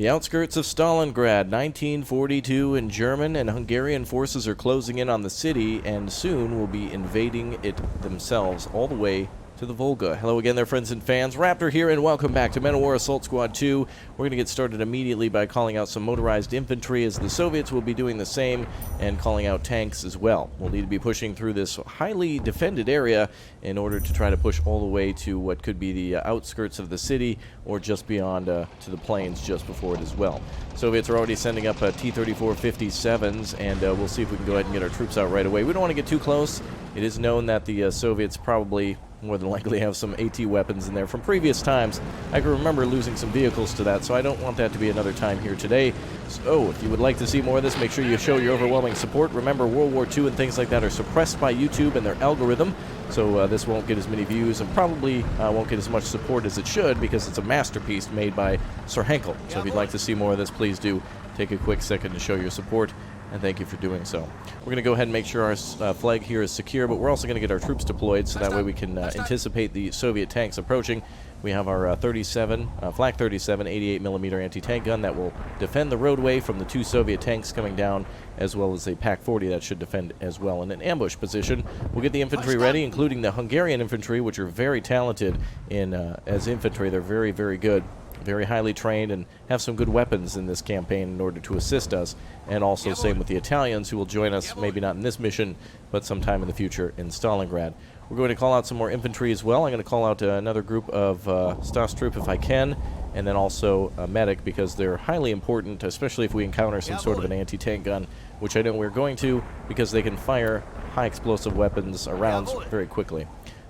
The outskirts of Stalingrad, 1942, and German and Hungarian forces are closing in on the city and soon will be invading it themselves all the way to the Volga. Hello again there, friends and fans. Raptor here, and welcome back to Men of War Assault Squad 2. We're going to get started immediately by calling out some motorized infantry, as the Soviets will be doing the same, and calling out tanks as well. We'll need to be pushing through this highly defended area in order to try to push all the way to what could be the outskirts of the city, or just beyond to the plains just before it as well. Soviets are already sending up T-34-57s, and we'll see if we can go ahead and get our troops out right away. We don't want to get too close. It is known that the Soviets probably more than likely have some AT weapons in there from previous times. I can remember losing some vehicles to that, so I don't want that to be another time here today. So if you would like to see more of this, make sure you show your overwhelming support. Remember, World War II and things like that are suppressed by YouTube and their algorithm, so this won't get as many views and probably won't get as much support as it should, because it's a masterpiece made by Sir Henkel. So if you'd like to see more of this, please do take a quick second to show your support, and thank you for doing so. We're going to go ahead and make sure our flag here is secure, but we're also going to get our troops deployed so that way we can anticipate the Soviet tanks approaching. We have our Flak 37 88mm anti-tank gun that will defend the roadway from the two Soviet tanks coming down, as well as a Pak-40 that should defend as well in an ambush position. We'll get the infantry ready, including the Hungarian infantry, which are very talented in as infantry. They're very, very good. Very highly trained and have some good weapons in this campaign in order to assist us, and also same with the Italians, who will join us maybe not in this mission but sometime in the future in Stalingrad. We're going to call out some more infantry as well. I'm going to call out another group of Stas troop if I can, and then also a medic, because they're highly important, especially if we encounter some sort of an anti-tank gun, which I know we're going to, because they can fire high explosive weapons rounds very quickly.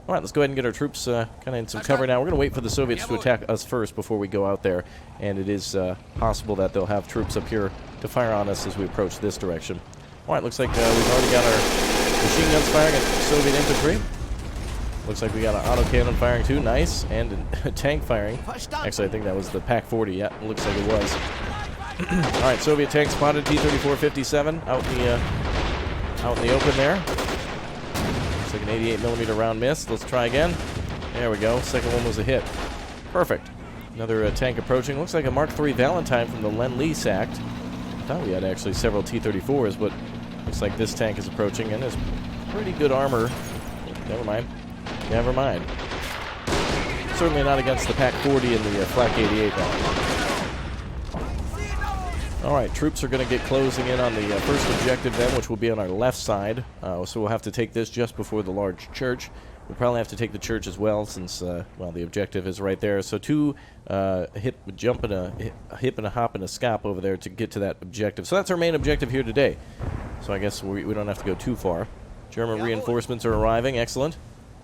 All right, let's go ahead and get our troops kind of in some cover now. We're going to wait for the Soviets to attack us first before we go out there, and it is possible that they'll have troops up here to fire on us as we approach this direction. All right, looks like we've already got our machine guns firing at Soviet infantry. Looks like we got an autocannon firing too, nice, and a tank firing. Actually, I think that was the Pak-40. Yeah, it looks like it was. All right, Soviet tank spotted, T-34-57 out in the open there. Like an 88mm round missed. Let's try again. There we go. Second one was a hit. Perfect. Another tank approaching. Looks like a Mark III Valentine from the Lend-Lease Act. I thought we had actually several T-34s, but looks like this tank is approaching and has pretty good armor. Never mind. Never mind. Certainly not against the Pak-40 and the Flak 88 though. Alright, troops are going to get closing in on the first objective then, which will be on our left side. So we'll have to take this just before the large church. We'll probably have to take the church as well, since, well, the objective is right there. So two hip and a hop and a scop over there to get to that objective. So that's our main objective here today. So I guess we don't have to go too far. German reinforcements are arriving. Excellent.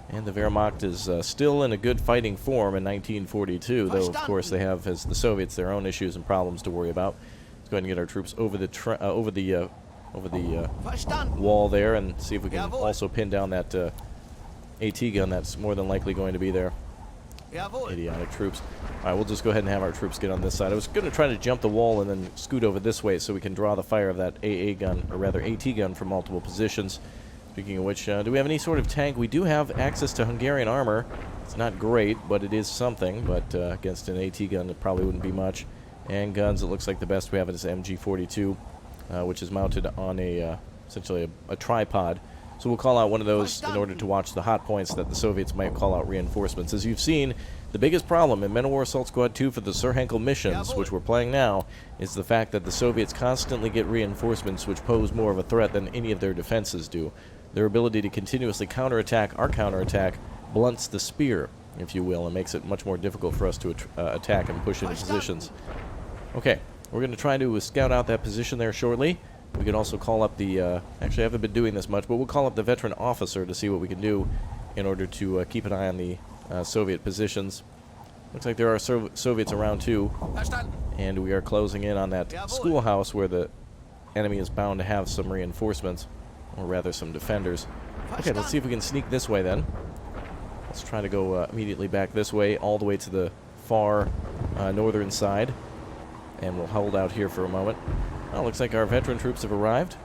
And the Wehrmacht is still in a good fighting form in 1942, though, of course, they have, as the Soviets, their own issues and problems to worry about. Go ahead and get our troops over the wall there, and see if we can also pin down that AT gun that's more than likely going to be there. Idiotic troops. All right, we'll just go ahead and have our troops get on this side. I was going to try to jump the wall and then scoot over this way so we can draw the fire of that AA gun, or rather AT gun, from multiple positions. Speaking of which, do we have any sort of tank? We do have access to Hungarian armor. It's not great, but it is something. But against an AT gun, it probably wouldn't be much. And guns, it looks like the best we have is MG42, which is mounted on essentially a tripod. So we'll call out one of those in order to watch the hot points that the Soviets might call out reinforcements. As you've seen, the biggest problem in Men of War Assault Squad 2 for the Sir Henkel missions, which we're playing now, is the fact that the Soviets constantly get reinforcements which pose more of a threat than any of their defenses do. Their ability to continuously counterattack our counterattack blunts the spear, if you will, and makes it much more difficult for us to attack and push into positions. Okay, we're going to try to scout out that position there shortly. We can also call up the, actually I haven't been doing this much, but we'll call up the veteran officer to see what we can do in order to keep an eye on the Soviet positions. Looks like there are Soviets around too, and we are closing in on that schoolhouse where the enemy is bound to have some reinforcements, or rather some defenders. Okay, let's see if we can sneak this way then. Let's try to go immediately back this way, all the way to the far northern side. And we'll hold out here for a moment. Oh, looks like our veteran troops have arrived.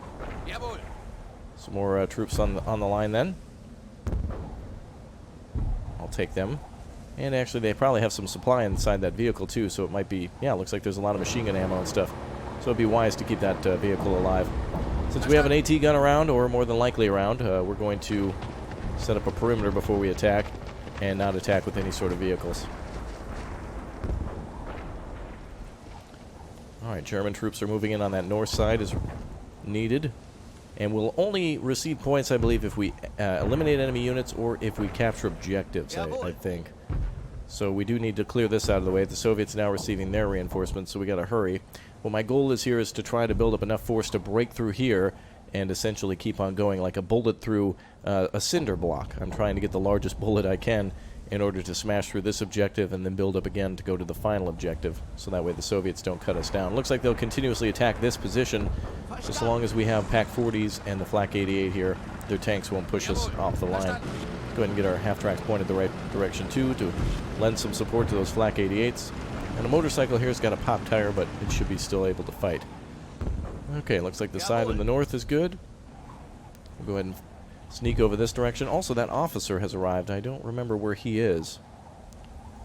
Some more troops on the line then. I'll take them. And actually, they probably have some supply inside that vehicle, too, so it might be... Yeah, looks like there's a lot of machine gun ammo and stuff. So it'd be wise to keep that vehicle alive. Since we have an AT gun around, or more than likely around, we're going to set up a perimeter before we attack, and not attack with any sort of vehicles. Alright, German troops are moving in on that north side as needed. And we'll only receive points, I believe, if we eliminate enemy units or if we capture objectives, I think. So we do need to clear this out of the way. The Soviets now receiving their reinforcements, so we gotta hurry. What my goal is here is to try to build up enough force to break through here and essentially keep on going like a bullet through a cinder block. I'm trying to get the largest bullet I can in order to smash through this objective and then build up again to go to the final objective, so that way the Soviets don't cut us down. Looks like they'll continuously attack this position, so as long as we have PaK-40s and the Flak 88 here, their tanks won't push us off the line. Go ahead and get our half-tracks pointed the right direction too, to lend some support to those Flak 88s. And a motorcycle here's got a pop tire, but it should be still able to fight. Okay, looks like the side in the north is good. We'll go ahead and sneak over this direction. Also, that officer has arrived. I don't remember where he is.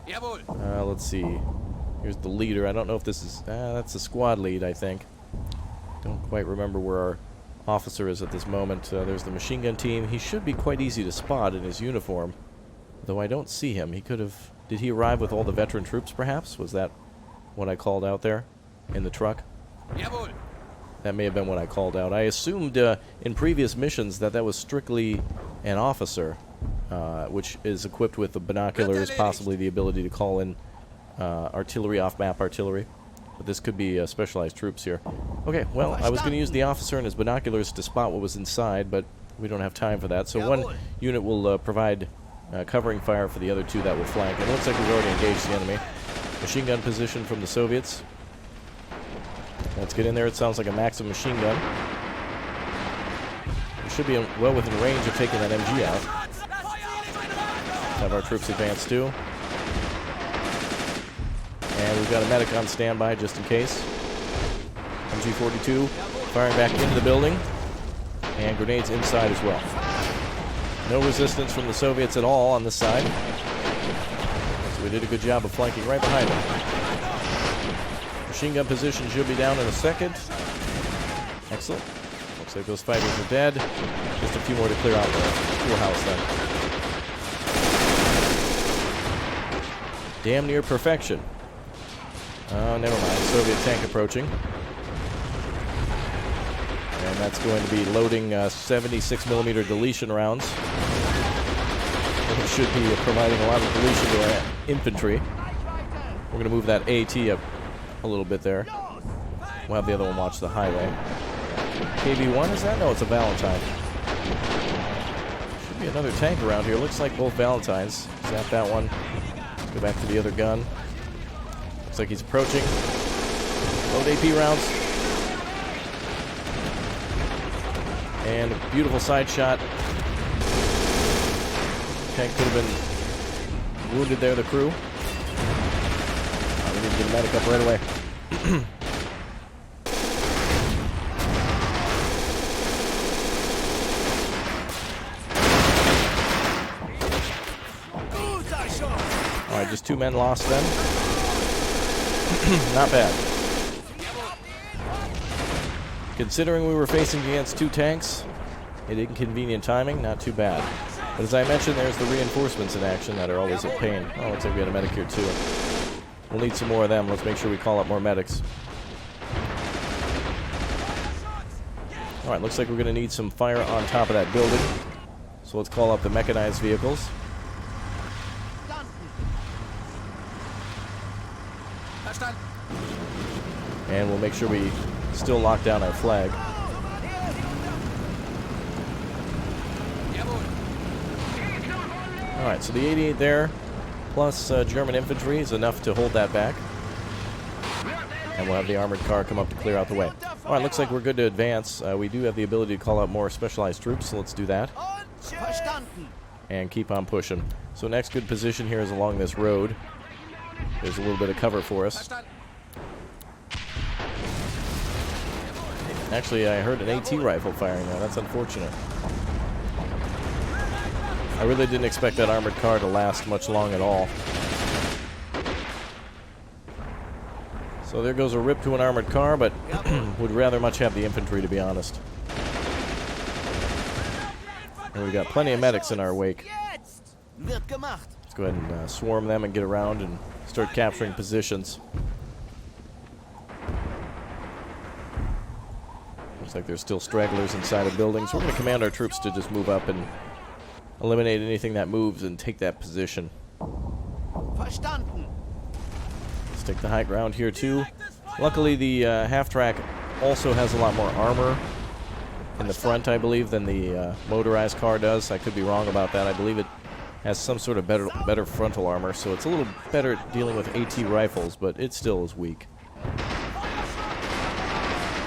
Let's see. Here's the leader. I don't know if this is... that's the squad lead, I think. Don't quite remember where our officer is at this moment. There's the machine gun team. He should be quite easy to spot in his uniform, though I don't see him. He could have... Did he arrive with all the veteran troops, perhaps? Was that what I called out there in the truck? That may have been what I called out. I assumed in previous missions that was strictly an officer, which is equipped with the binoculars, possibly the ability to call in artillery, off-map artillery. But this could be specialized troops here. Okay, well, I was going to use the officer and his binoculars to spot what was inside, but we don't have time for that. So one unit will provide covering fire for the other two that will flank. And it looks like we've already engaged the enemy. Machine gun position from the Soviets. Let's get in there. It sounds like a Maxim machine gun. We should be well within range of taking that MG out. Have our troops advance too. And we've got a medic on standby just in case. MG-42 firing back into the building. And grenades inside as well. No resistance from the Soviets at all on this side. So we did a good job of flanking right behind them. Machine gun position should be down in a second. Excellent. Looks like those fighters are dead. Just a few more to clear out the schoolhouse then. Damn near perfection. Oh, never mind. Soviet tank approaching. And that's going to be loading 76mm deletion rounds. It should be providing a lot of deletion to our infantry. We're going to move that AT up a little bit there. We'll have the other one watch the highway. KB-1 is that? No, it's a Valentine. Should be another tank around here. Looks like both Valentines. Zap that one. Let's go back to the other gun. Looks like he's approaching. Load AP rounds. And a beautiful side shot. Tank could have been wounded there, the crew. We need to get a medic up right away. Alright, just 2 men lost then. Not bad. Considering we were facing against 2 tanks, at inconvenient timing, not too bad. But as I mentioned, there's the reinforcements in action that are always a pain. Oh, looks like we got a medic here too. We'll need some more of them. Let's make sure we call up more medics. Alright, looks like we're going to need some fire on top of that building. So let's call up the mechanized vehicles. And we'll make sure we still lock down our flag. Alright, so the 88 there, plus German infantry is enough to hold that back. And we'll have the armored car come up to clear out the way. Alright, looks like we're good to advance. We do have the ability to call out more specialized troops, so let's do that. And keep on pushing. So next good position here is along this road. There's a little bit of cover for us. Actually, I heard an AT rifle firing there. That's unfortunate. I really didn't expect that armored car to last much long at all. So there goes a rip to an armored car, but would rather much have the infantry, to be honest. And we've got plenty of medics in our wake. Let's go ahead and swarm them and get around and start capturing positions. Looks like there's still stragglers inside of buildings. We're going to command our troops to just move up and eliminate anything that moves and take that position. Verstanden. Let's take the high ground here too. Luckily the half-track also has a lot more armor in the front, I believe, than the motorized car does. I could be wrong about that. I believe it has some sort of better frontal armor, so it's a little better at dealing with AT rifles, but it still is weak.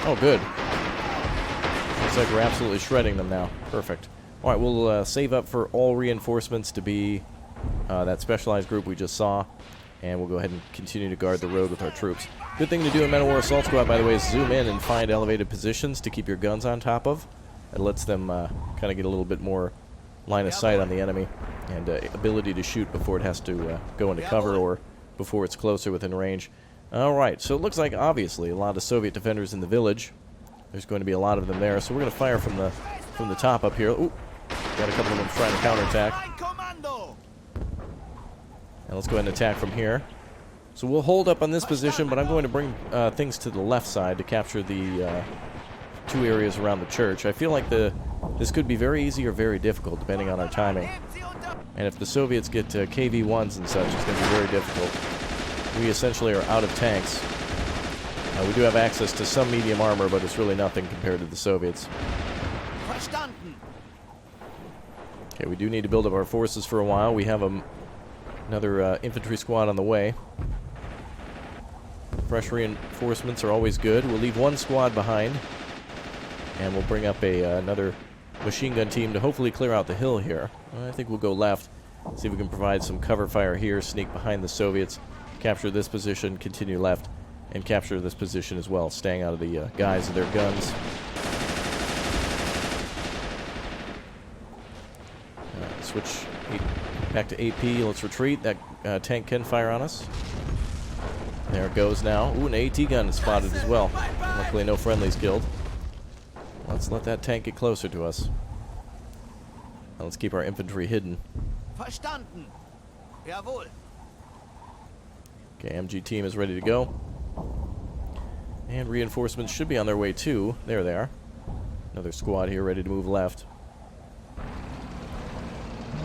Oh, good. Looks like we're absolutely shredding them now. Perfect. Alright, we'll save up for all reinforcements to be that specialized group we just saw, and we'll go ahead and continue to guard the road with our troops. Good thing to do in Men of War Assault Squad, by the way, is zoom in and find elevated positions to keep your guns on top of. It lets them kind of get a little bit more line of sight on the enemy and ability to shoot before it has to go into cover or before it's closer within range. Alright, so it looks like, obviously, a lot of Soviet defenders in the village. There's going to be a lot of them there, so we're going to fire from the top up here. Ooh, got a couple of them trying to counterattack. And let's go ahead and attack from here. So we'll hold up on this position, but I'm going to bring things to the left side to capture the two areas around the church. I feel like this could be very easy or very difficult, depending on our timing. And if the Soviets get KV-1s and such, it's going to be very difficult. We essentially are out of tanks. We do have access to some medium armor, but it's really nothing compared to the Soviets. Okay, we do need to build up our forces for a while. We have another infantry squad on the way. Fresh reinforcements are always good. We'll leave one squad behind, and we'll bring up another machine gun team to hopefully clear out the hill here. I think we'll go left, see if we can provide some cover fire here, sneak behind the Soviets, capture this position, continue left, and capture this position as well, staying out of the guys of their guns. Switch back to AP. Let's retreat. That tank can fire on us. There it goes now. Ooh, an AT gun is spotted as well. Luckily, no friendlies killed. Let's let that tank get closer to us. Now let's keep our infantry hidden. Verstanden. Jawohl. Okay, MG team is ready to go. And reinforcements should be on their way too. There they are. Another squad here ready to move left.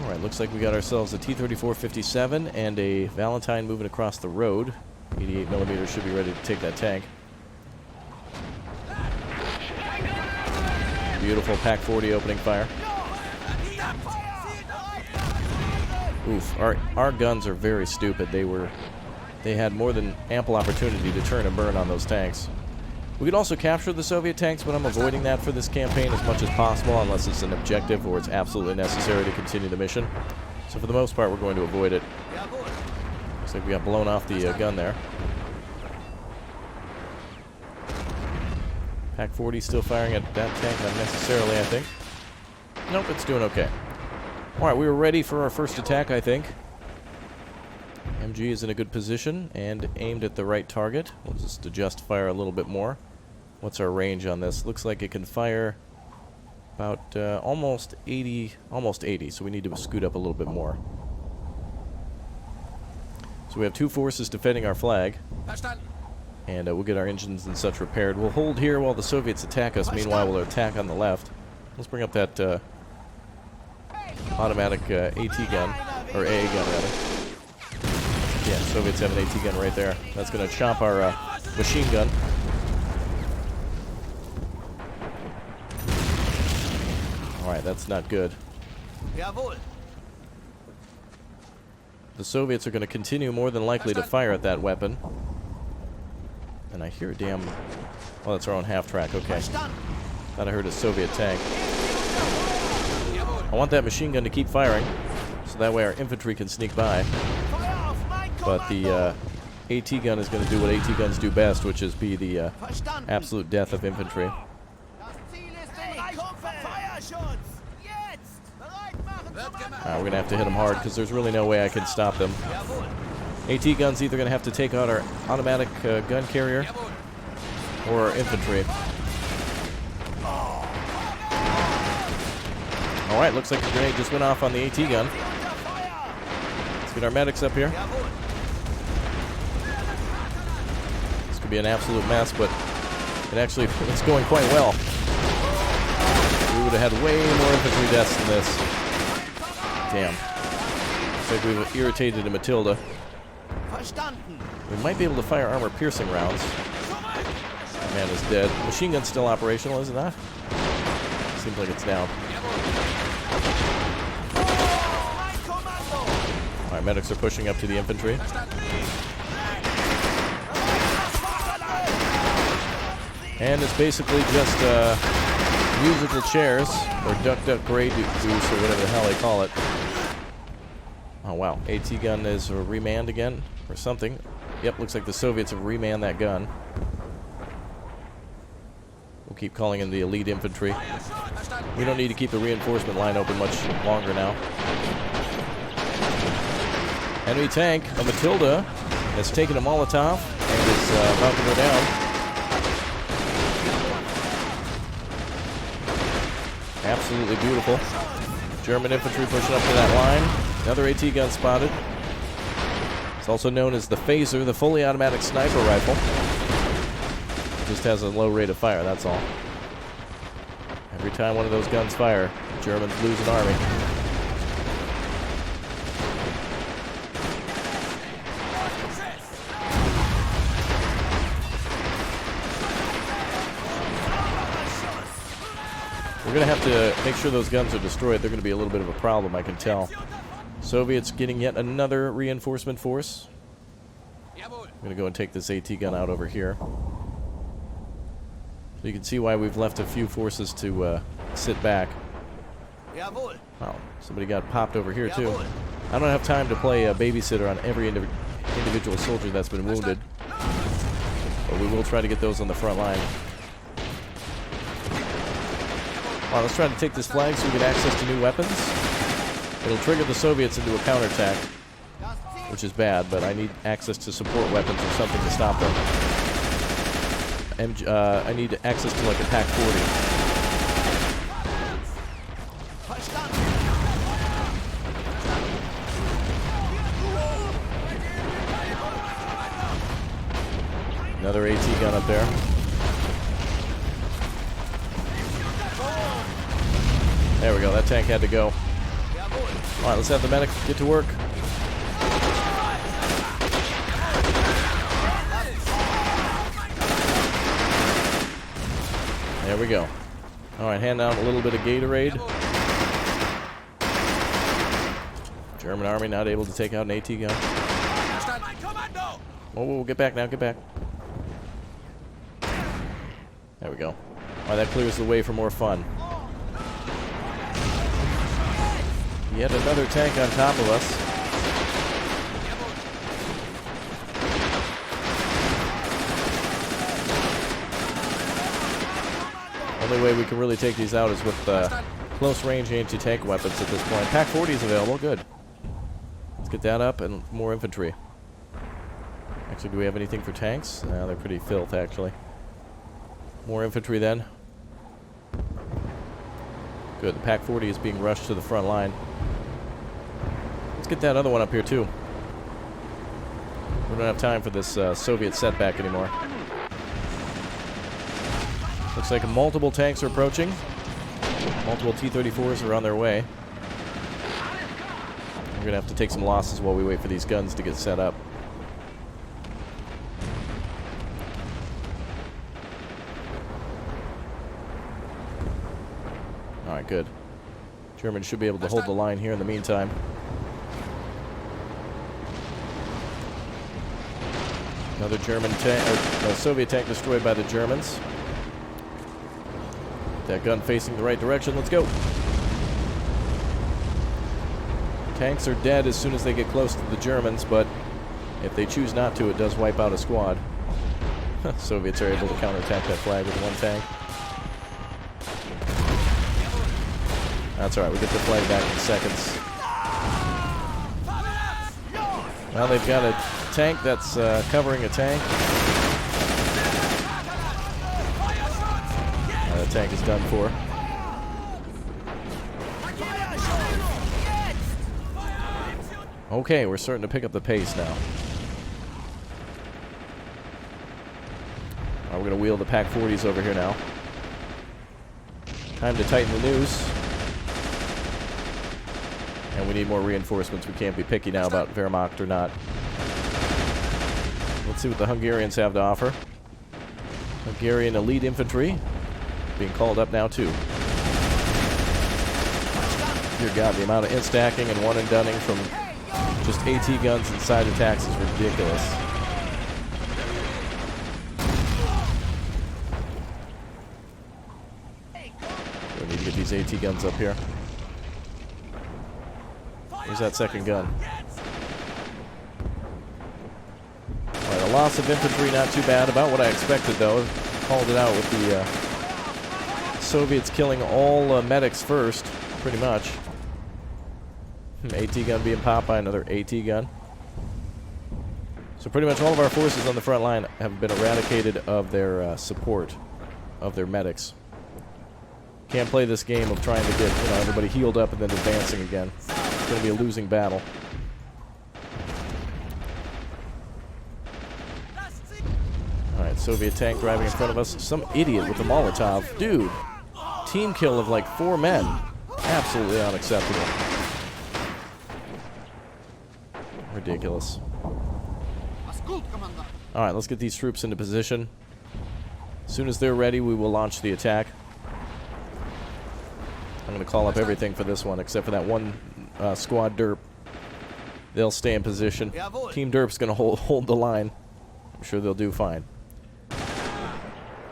Alright, looks like we got ourselves a T-34-57 and a Valentine moving across the road. 88mm should be ready to take that tank. Beautiful P.A.Q. opening fire. Oof, our guns are very stupid. They had more than ample opportunity to turn and burn on those tanks. We could also capture the Soviet tanks, but I'm avoiding that for this campaign as much as possible unless it's an objective or it's absolutely necessary to continue the mission. So for the most part, we're going to avoid it. Looks like we got blown off the gun there. P.A.Q. still firing at that tank unnecessarily, I think. Nope, it's doing okay. Alright, we were ready for our first attack, I think. MG is in a good position and aimed at the right target. We'll just adjust fire a little bit more. What's our range on this? Looks like it can fire about almost 80, so we need to scoot up a little bit more. So we have two forces defending our flag. And we'll get our engines and such repaired. We'll hold here while the Soviets attack us. Meanwhile, we'll attack on the left. Let's bring up that automatic AT gun, or AA gun rather. Yeah, Soviets have an AT gun right there. That's going to chomp our machine gun. Alright, that's not good. The Soviets are going to continue more than likely to fire at that weapon. And I hear a damn... Oh, that's our own half-track, okay. Thought I heard a Soviet tank. I want that machine gun to keep firing, so that way our infantry can sneak by. But the AT gun is going to do what AT guns do best, which is be the absolute death of infantry. We're going to have to hit them hard because there's really no way I can stop them. AT gun's either going to have to take out our automatic gun carrier or our infantry. Alright, looks like a grenade just went off on the AT gun. Let's get our medics up here. This could be an absolute mess, but it actually it's going quite well. We would have had way more infantry deaths than this. Damn. Looks like we've irritated a Matilda. We might be able to fire armor-piercing rounds. That man is dead. Machine gun's still operational, is it not? Seems like it's down. Alright, medics are pushing up to the infantry. And it's basically just musical chairs, or duck duck gray goose, or whatever the hell they call it. Oh wow, AT gun is remanned again, or something. Yep, looks like the Soviets have remanned that gun. We'll keep calling in the elite infantry. We don't need to keep the reinforcement line open much longer now. Enemy tank, a Matilda, has taken a Molotov and is about to go down. Absolutely beautiful. German infantry pushing up to that line. Another AT gun spotted. It's also known as the phaser, the fully automatic sniper rifle. Just has a low rate of fire, that's all. Every time one of those guns fire, the Germans lose an army. We're going to have to make sure those guns are destroyed. They're going to be a little bit of a problem, I can tell. Soviets getting yet another reinforcement force. I'm going to go and take this AT gun out over here. So you can see why we've left a few forces to sit back. Wow, somebody got popped over here too. I don't have time to play a babysitter on every individual soldier that's been wounded. But we will try to get those on the front line. Well, let's try to take this flag so we get access to new weapons. It'll trigger the Soviets into a counterattack, which is bad, but I need access to support weapons or something to stop them. I need access to like a PaK-40. Another AT gun up there. There we go, that tank had to go. Alright, let's have the medic get to work. There we go. Alright, hand out a little bit of Gatorade. German army not able to take out an AT gun. Whoa, get back now, get back. There we go. Alright, that clears the way for more fun. Yet another tank on top of us. Only way we can really take these out is with close-range anti-tank weapons at this point. PaK-40 is available, good. Let's get that up and more infantry. Actually, do we have anything for tanks? No, they're pretty filth, actually. More infantry then. Good, the PaK-40 is being rushed to the front line. Let's get that other one up here, too. We don't have time for this Soviet setback anymore. Looks like multiple tanks are approaching. Multiple T-34s are on their way. We're going to have to take some losses while we wait for these guns to get set up. Alright, good. Germans should be able to hold the line here in the meantime. Another German tank, or Soviet tank destroyed by the Germans. That gun facing the right direction. Let's go. Tanks are dead as soon as they get close to the Germans, but if they choose not to, it does wipe out a squad. Soviets are able to counterattack that flag with one tank. That's alright, we get the flag back in seconds. Well, they've got a tank that's covering a tank. The tank is done for. Okay, we're starting to pick up the pace now. We're going to wheel the Pac-40s over here now. Time to tighten the noose. And we need more reinforcements. We can't be picky now about Wehrmacht or not. Let's see what the Hungarians have to offer. Hungarian elite infantry being called up now too. Dear God, the amount of instacking and one and dunning from just AT guns and side attacks is ridiculous. We need to get these AT guns up here. Where's that second gun? Alright, a loss of infantry, not too bad. About what I expected, though. Called it out with the Soviets killing all medics first, pretty much. AT gun being popped by another AT gun. So pretty much all of our forces on the front line have been eradicated of their support, of their medics. Can't play this game of trying to get, you know, everybody healed up and then advancing again. It's going to be a losing battle. Alright, Soviet tank driving in front of us. Some idiot with a Molotov. Dude, team kill of like 4 men. Absolutely unacceptable. Ridiculous. Alright, let's get these troops into position. As soon as they're ready, we will launch the attack. I'm going to call up everything for this one, except for that one squad derp. They'll stay in position. Team derp's going to hold the line. I'm sure they'll do fine.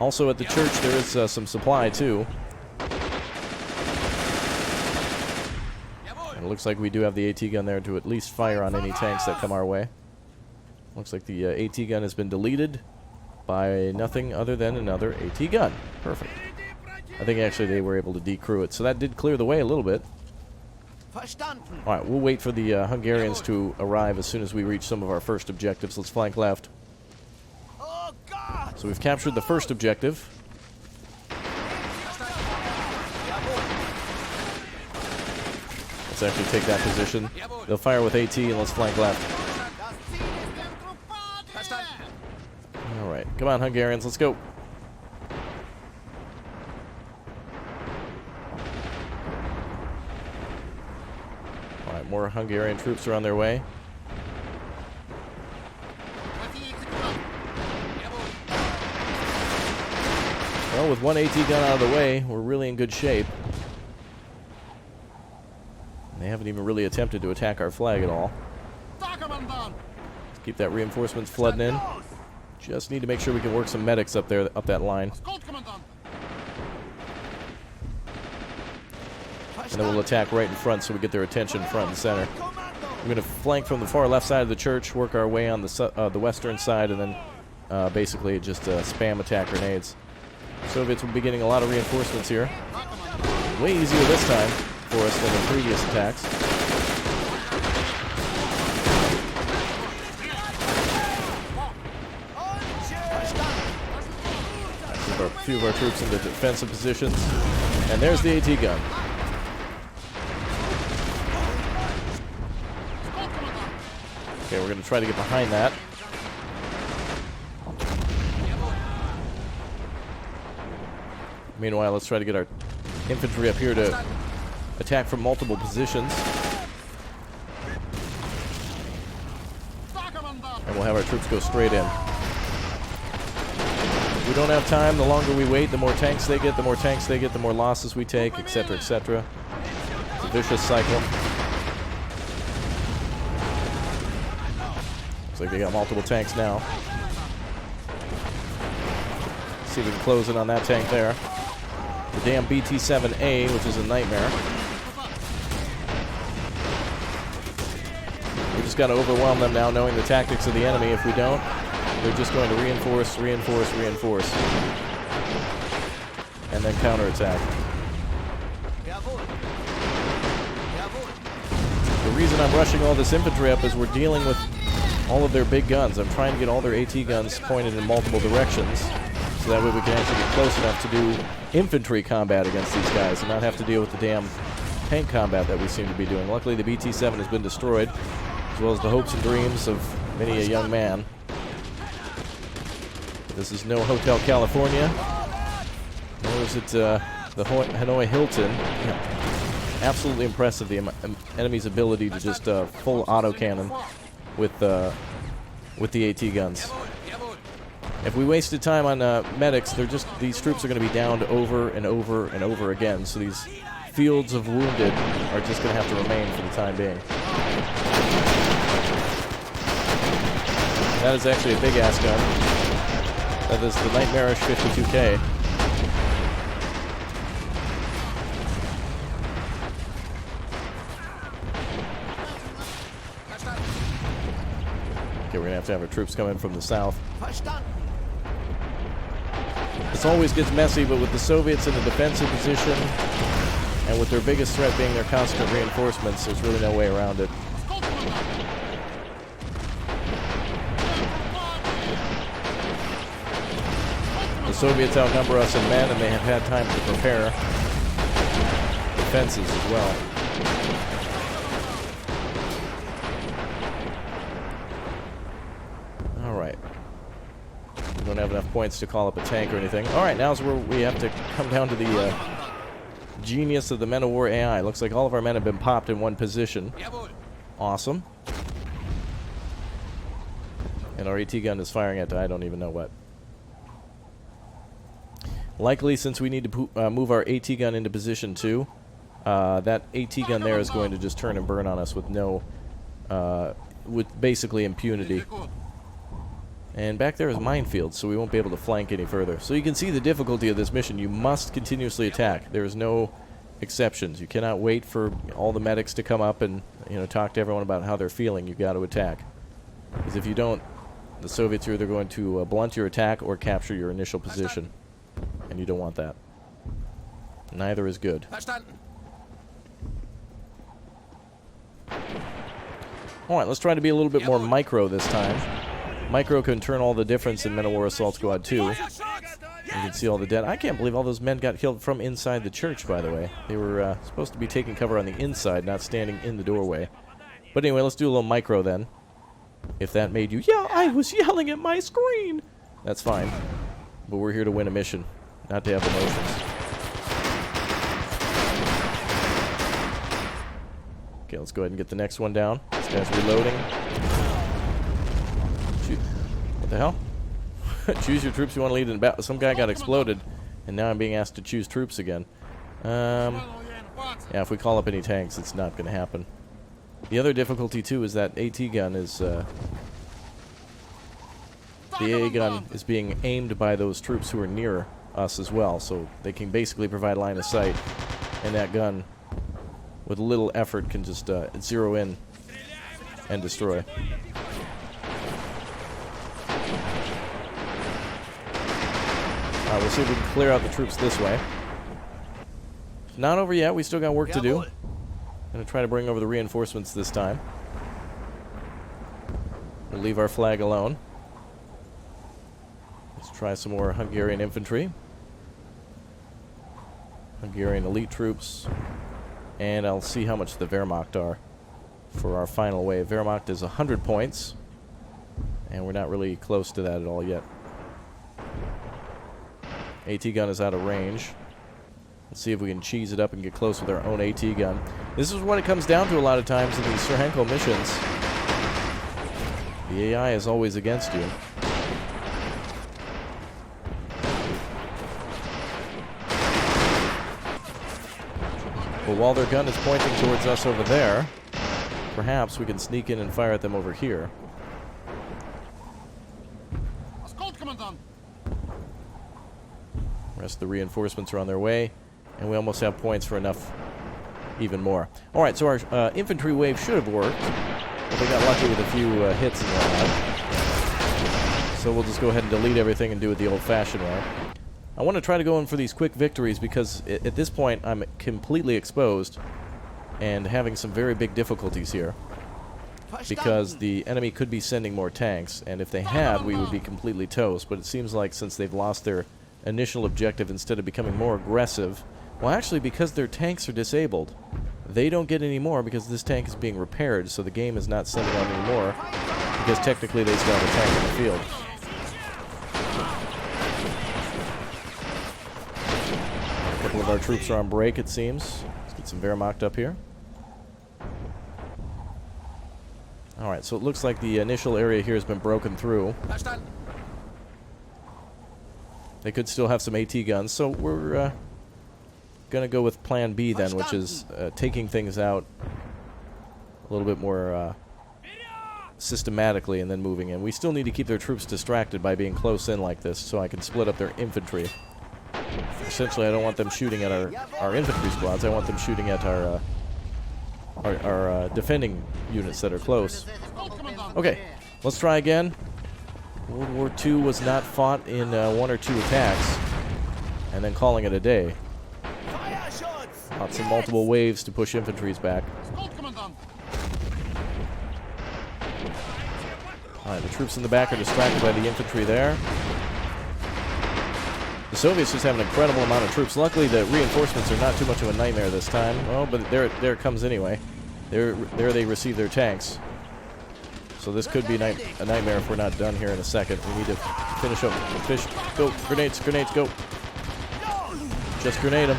Also at the church, there is some supply, too. And it looks like we do have the AT gun there to at least fire on any tanks that come our way. Looks like the AT gun has been deleted by nothing other than another AT gun. Perfect. I think actually they were able to decrew it, so that did clear the way a little bit. Alright, we'll wait for the Hungarians to arrive as soon as we reach some of our first objectives. Let's flank left. So we've captured the first objective. Let's actually take that position. They'll fire with AT and let's flank left. Alright, come on Hungarians, let's go. Alright, more Hungarian troops are on their way. Well, with one AT gun out of the way, we're really in good shape. They haven't even really attempted to attack our flag at all. Let's keep that reinforcements flooding in. Just need to make sure we can work some medics up there, up that line. And then we'll attack right in front so we get their attention front and center. We're going to flank from the far left side of the church, work our way on the western side, and then basically just spam attack grenades. Soviets will be getting a lot of reinforcements here. Way easier this time for us than in previous attacks. Move a few of our troops into defensive positions. And there's the AT gun. Okay, we're going to try to get behind that. Meanwhile, let's try to get our infantry up here to attack from multiple positions. And we'll have our troops go straight in. If we don't have time, the longer we wait, the more tanks they get, the more tanks they get, the more losses we take, etc., etc. It's a vicious cycle. Looks like they got multiple tanks now. Let's see if we can close in on that tank there. The damn BT-7A, which is a nightmare. We just got to overwhelm them now, knowing the tactics of the enemy. If we don't, they're just going to reinforce, reinforce, reinforce. And then counterattack. The reason I'm rushing all this infantry up is we're dealing with all of their big guns. I'm trying to get all their AT guns pointed in multiple directions, so that way we can actually get close enough to do infantry combat against these guys and not have to deal with the damn tank combat that we seem to be doing. Luckily, the BT-7 has been destroyed, as well as the hopes and dreams of many a young man. This is no Hotel California, nor is it the Hanoi Hilton. Yeah. Absolutely impressive, the enemy's ability to just full autocannon with the AT guns. If we wasted time on medics, these troops are going to be downed over and over and over again. So these fields of wounded are just going to have to remain for the time being. That is actually a big ass gun. That is the nightmarish 52K. Okay, we're going to have our troops come in from the south. This always gets messy, but with the Soviets in a defensive position, and with their biggest threat being their constant reinforcements, there's really no way around it. The Soviets outnumber us in men, and they have had time to prepare defenses as well. Alright. We don't have enough points to call up a tank or anything. Alright, now's where we have to come down to the genius of the Men of War AI. Looks like all of our men have been popped in one position. Awesome. And our AT gun is firing at I don't even know what. Likely, since we need to move our AT gun into position 2, that AT gun there is going to just turn and burn on us with with basically impunity. And back there is minefields, so we won't be able to flank any further. So you can see the difficulty of this mission. You must continuously attack. There is no exceptions. You cannot wait for all the medics to come up and talk to everyone about how they're feeling. You've got to attack. Because if you don't, the Soviets are either going to blunt your attack or capture your initial position. And you don't want that. Neither is good. Alright, let's try to be a little bit more micro this time. Micro can turn all the difference in Men of War Assault Squad 2. You can see all the dead. I can't believe all those men got killed from inside the church, by the way. They were supposed to be taking cover on the inside, not standing in the doorway. But anyway, let's do a little micro then. If that made you, yeah, I was yelling at my screen. That's fine. But we're here to win a mission, not to have emotions. Okay, let's go ahead and get the next one down. This guy's reloading. Shoot. What the hell? Choose your troops you want to lead in battle. Some guy got exploded, and now I'm being asked to choose troops again. Yeah, if we call up any tanks, it's not going to happen. The other difficulty, too, is that AT gun is... the AA gun is being aimed by those troops who are near us as well, so they can basically provide line of sight, and that gun, with little effort, can just zero in and destroy. We'll see if we can clear out the troops this way. Not over yet, we still got work to do. I'm going to try to bring over the reinforcements this time. We'll leave our flag alone. Let's try some more Hungarian infantry. Hungarian elite troops. And I'll see how much the Wehrmacht are for our final wave. Wehrmacht is 100 points. And we're not really close to that at all yet. AT gun is out of range. Let's see if we can cheese it up and get close with our own AT gun. This is what it comes down to a lot of times in these Sir Henkel missions. The AI is always against you. But while their gun is pointing towards us over there, perhaps we can sneak in and fire at them over here. The rest of the reinforcements are on their way, and we almost have points for enough, even more. Alright, so our infantry wave should have worked, but they got lucky with a few hits and whatnot. So we'll just go ahead and delete everything and do it the old-fashioned way. I want to try to go in for these quick victories because at this point I'm completely exposed and having some very big difficulties here. because the enemy could be sending more tanks, and if they had, we would be completely toast. But it seems like since they've lost their initial objective, instead of becoming more aggressive, well, actually, because their tanks are disabled, they don't get any more because this tank is being repaired, so the game is not sending out any more, because technically they still have a tank in the field. A couple of our troops are on break, it seems. Let's get some Wehrmacht up here. Alright, so it looks like the initial area here has been broken through. They could still have some AT guns, so we're going to go with Plan B then, which is taking things out a little bit more systematically and then moving in. We still need to keep their troops distracted by being close in like this, so I can split up their infantry. Essentially, I don't want them shooting at our infantry squads. I want them shooting at our defending units that are close. Okay, let's try again. World War II was not fought in 1 or 2 attacks and then calling it a day. Lots of multiple waves to push infantries back. Alright, the troops in the back are distracted by the infantry there. The Soviets just have an incredible amount of troops. Luckily, the reinforcements are not too much of a nightmare this time. Oh, but there it comes anyway. There they receive their tanks. So this could be a nightmare if we're not done here in a second. We need to finish up the fish. Go, grenades, grenades, go. Just grenade them.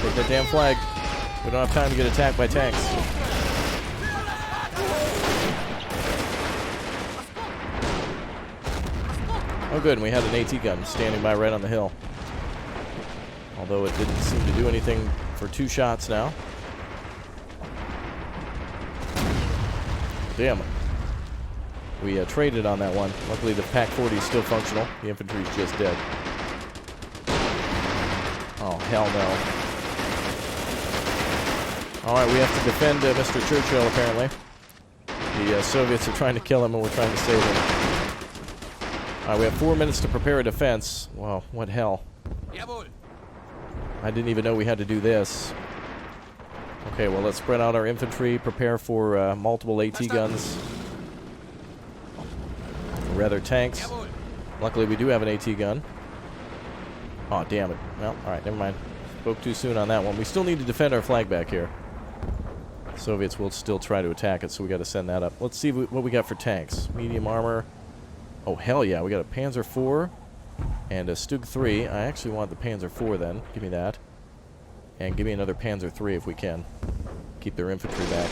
Take that damn flag. We don't have time to get attacked by tanks. Oh good, and we had an AT gun standing by right on the hill. Although it didn't seem to do anything for 2 shots now. Damn it. We traded on that one. Luckily the F.A.Q. is still functional. The infantry's just dead. Oh, hell no. Alright, we have to defend Mr. Churchill, apparently. The Soviets are trying to kill him, and we're trying to save him. Alright, we have 4 minutes to prepare a defense. Wow, what hell. I didn't even know we had to do this. Okay, well, let's spread out our infantry, prepare for multiple AT guns. Or rather, tanks. Luckily, we do have an AT gun. Oh, damn it. Well, alright, never mind. Spoke too soon on that one. We still need to defend our flag back here. Soviets will still try to attack it, so we got to send that up. Let's see what we got for tanks. Medium armor. Oh, hell yeah. We got a Panzer IV and a Stug 3. I actually want the Panzer IV then. Give me that. And give me another Panzer III if we can. Keep their infantry back.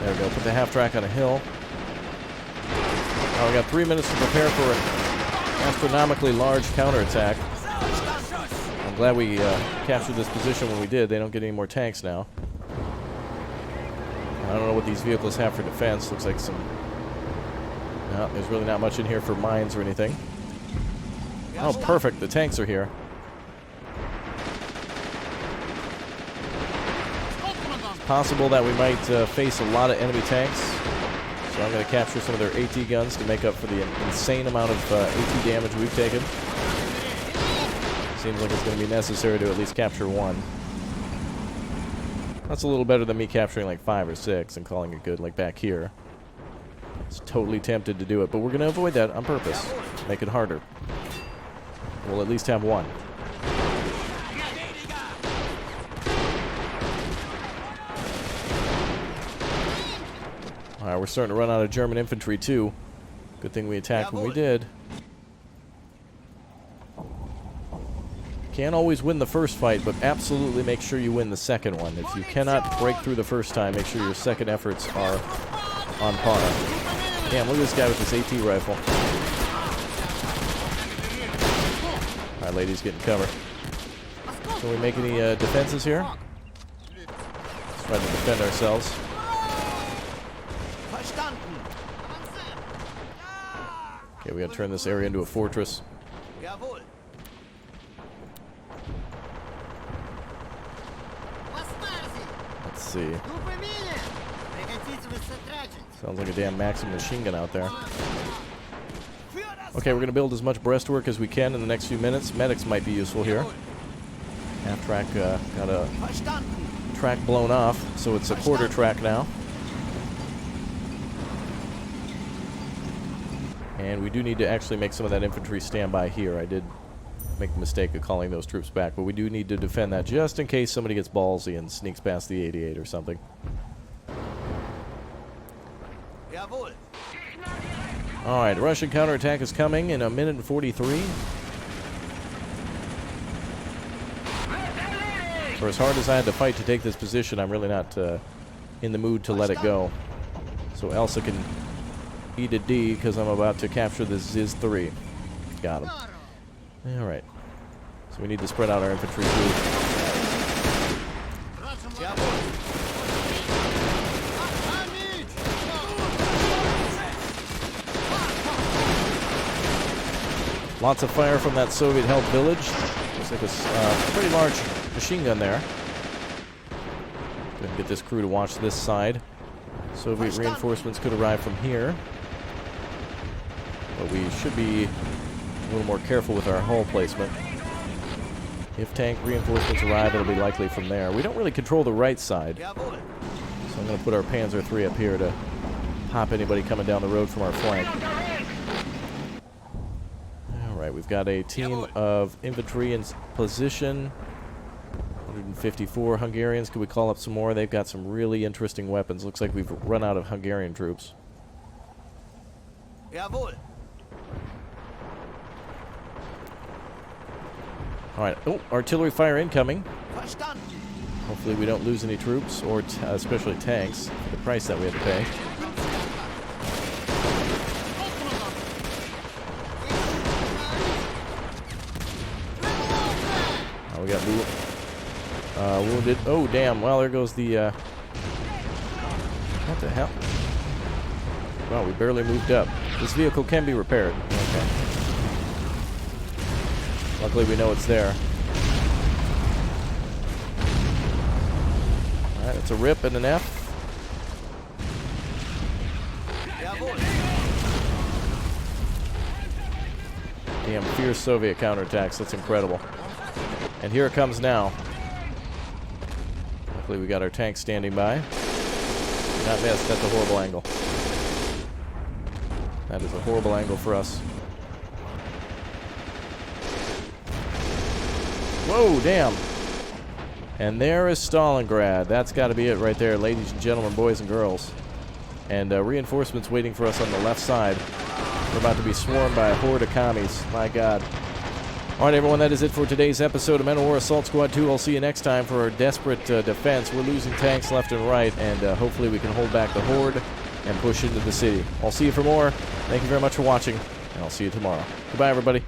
There we go. Put the half-track on a hill. Oh, we got 3 minutes to prepare for an astronomically large counterattack. I'm glad we captured this position when we did. They don't get any more tanks now. I don't know what these vehicles have for defense. Looks like some... No, there's really not much in here for mines or anything. Oh, perfect. The tanks are here. It's possible that we might face a lot of enemy tanks. So I'm going to capture some of their AT guns to make up for the insane amount of AT damage we've taken. Seems like it's going to be necessary to at least capture 1. That's a little better than me capturing like 5 or 6 and calling it good like back here. I was totally tempted to do it, but we're going to avoid that on purpose. Make it harder. We'll at least have 1. Alright, we're starting to run out of German infantry too. Good thing we attacked when we did. Can't always win the first fight, but absolutely make sure you win the second one. If you cannot break through the first time, make sure your second efforts are on par. Damn, look at this guy with this AT rifle. Alright, ladies, get in cover. Can we make any defenses here? Let's try to defend ourselves. Okay, we gotta turn this area into a fortress. see. Sounds like a damn Maxim machine gun out there. Okay, we're going to build as much breastwork as we can in the next few minutes. Medics might be useful here. Half track got a track blown off, so it's a quarter track now. And we do need to actually make some of that infantry stand by here. I did make the mistake of calling those troops back, but we do need to defend that just in case somebody gets ballsy and sneaks past the 88 or something. Alright, Russian counterattack is coming in 1 minute and 43. For as hard as I had to fight to take this position, I'm really not in the mood to let it go. So Elsa can eat a D because I'm about to capture the Ziz 3. Got him. Alright. So we need to spread out our infantry too. Lots of fire from that Soviet-held village. Looks like a pretty large machine gun there. Gonna get this crew to watch this side. Soviet reinforcements could arrive from here. But we should be a little more careful with our hull placement. If tank reinforcements arrive, it'll be likely from there. We don't really control the right side. So I'm going to put our Panzer III up here to pop anybody coming down the road from our flank. Alright, we've got a team of infantry in position. 154 Hungarians. Could we call up some more? They've got some really interesting weapons. Looks like we've run out of Hungarian troops. Jawohl. Alright. Oh, artillery fire incoming. Verstanden. Hopefully we don't lose any troops, or especially tanks, for the price that we had to pay. Oh, we got wounded. Oh, damn. Well, there goes the... what the hell? Wow, we barely moved up. This vehicle can be repaired. Okay. Luckily, we know it's there. Alright, it's a rip and an F. Damn, fierce Soviet counterattacks. That's incredible. And here it comes now. Luckily, we got our tank standing by. Not missed. That's a horrible angle. That is a horrible angle for us. Whoa, damn. And there is Stalingrad. That's got to be it right there, ladies and gentlemen, boys and girls. And reinforcements waiting for us on the left side. We're about to be swarmed by a horde of commies. My God. All right, everyone, that is it for today's episode of Men of War Assault Squad 2. I'll see you next time for our desperate defense. We're losing tanks left and right, and hopefully we can hold back the horde and push into the city. I'll see you for more. Thank you very much for watching, and I'll see you tomorrow. Goodbye, everybody.